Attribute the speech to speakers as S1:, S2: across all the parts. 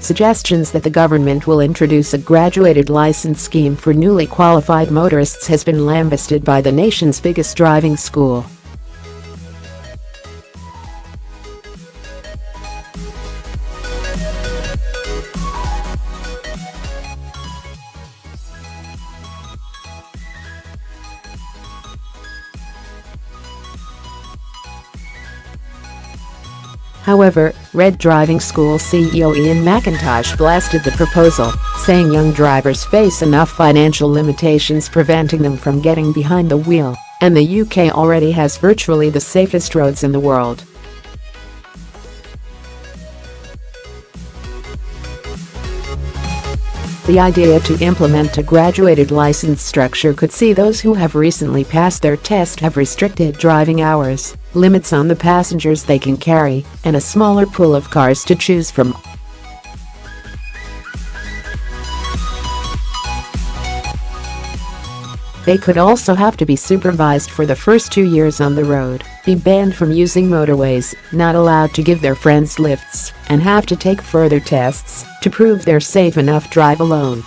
S1: suggestions that the government will introduce a graduated license scheme for newly qualified motorists has been lambasted by the nation's biggest driving school. However, Red Driving School CEO Ian McIntosh blasted the proposal, saying young drivers face enough financial limitations preventing them from getting behind the wheel, and the UK already has virtually the safest roads in the world. The idea to implement a graduated license structure could see those who have recently passed their test have restricted driving hours, limits on the passengers they can carry, and a smaller pool of cars to choose from. They could also have to be supervised for the first 2 years on the road, be banned from using motorways, not allowed to give their friends lifts, and have to take further tests to prove they're safe enough to drive alone.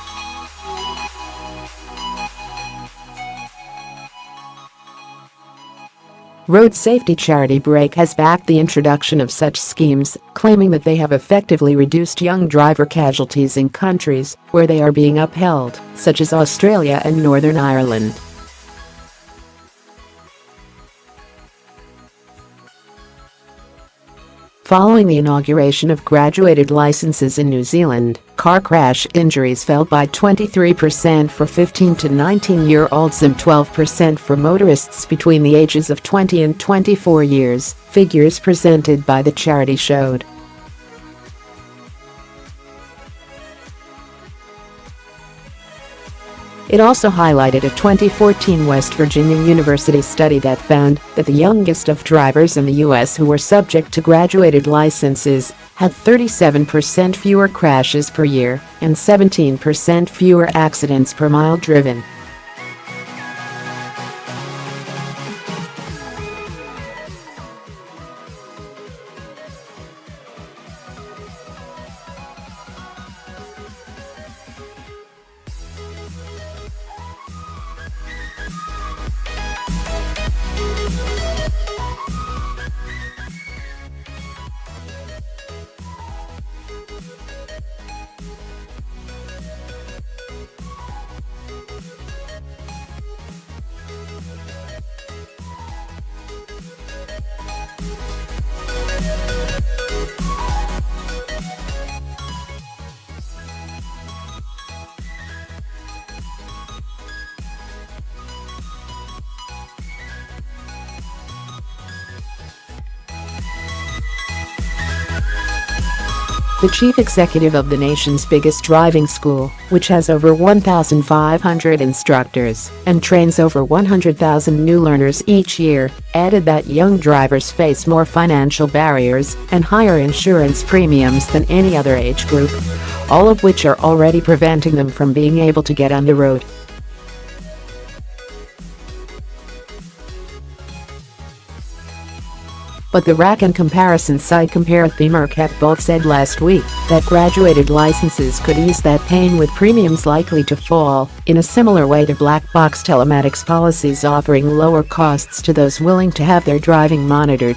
S1: Road safety charity Brake has backed the introduction of such schemes, claiming that they have effectively reduced young driver casualties in countries where they are being upheld, such as Australia and Northern Ireland. Following the inauguration of graduated licenses in New Zealand, car crash injuries fell by 23% for 15 to 19-year-olds and 12% for motorists between the ages of 20 and 24 years, figures presented by the charity showed. It also highlighted a 2014 West Virginia University study that found that the youngest of drivers in the U.S. who were subject to graduated licenses had 37% fewer crashes per year and 17% fewer accidents per mile driven. The chief executive of the nation's biggest driving school, which has over 1,500 instructors and trains over 100,000 new learners each year, added that young drivers face more financial barriers and higher insurance premiums than any other age group, all of which are already preventing them from being able to get on the road. But the rack and comparison site CompareTheMarket both said last week that graduated licenses could ease that pain, with premiums likely to fall in a similar way to black box telematics policies, offering lower costs to those willing to have their driving monitored.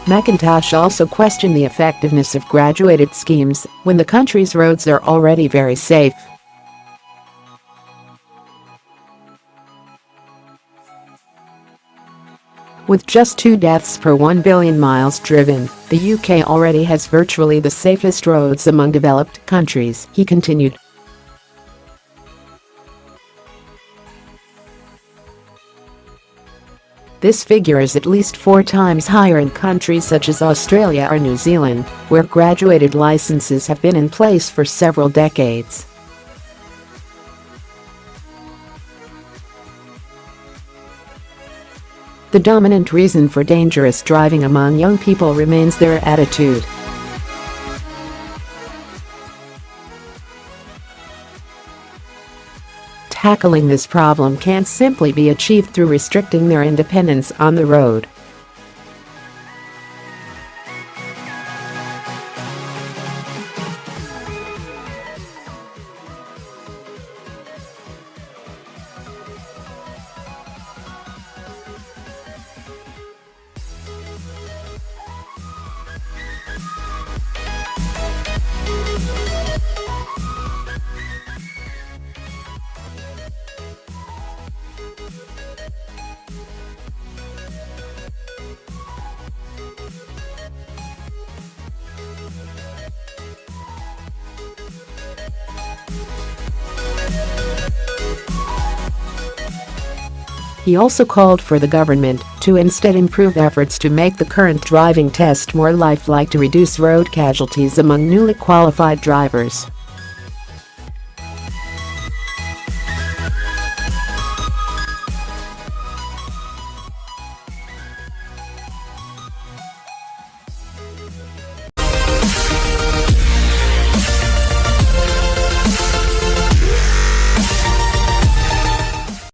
S1: McIntosh also questioned the effectiveness of graduated schemes when the country's roads are already very safe. With just 2 deaths per 1 billion miles driven, the UK already has virtually the safest roads among developed countries, he continued. This figure is at least 4 times higher in countries such as Australia or New Zealand, where graduated licenses have been in place for several decades. The dominant reason for dangerous driving among young people remains their attitude. Tackling this problem can't simply be achieved through restricting their independence on the road. He also called for the government to instead improve efforts to make the current driving test more lifelike to reduce road casualties among newly qualified drivers.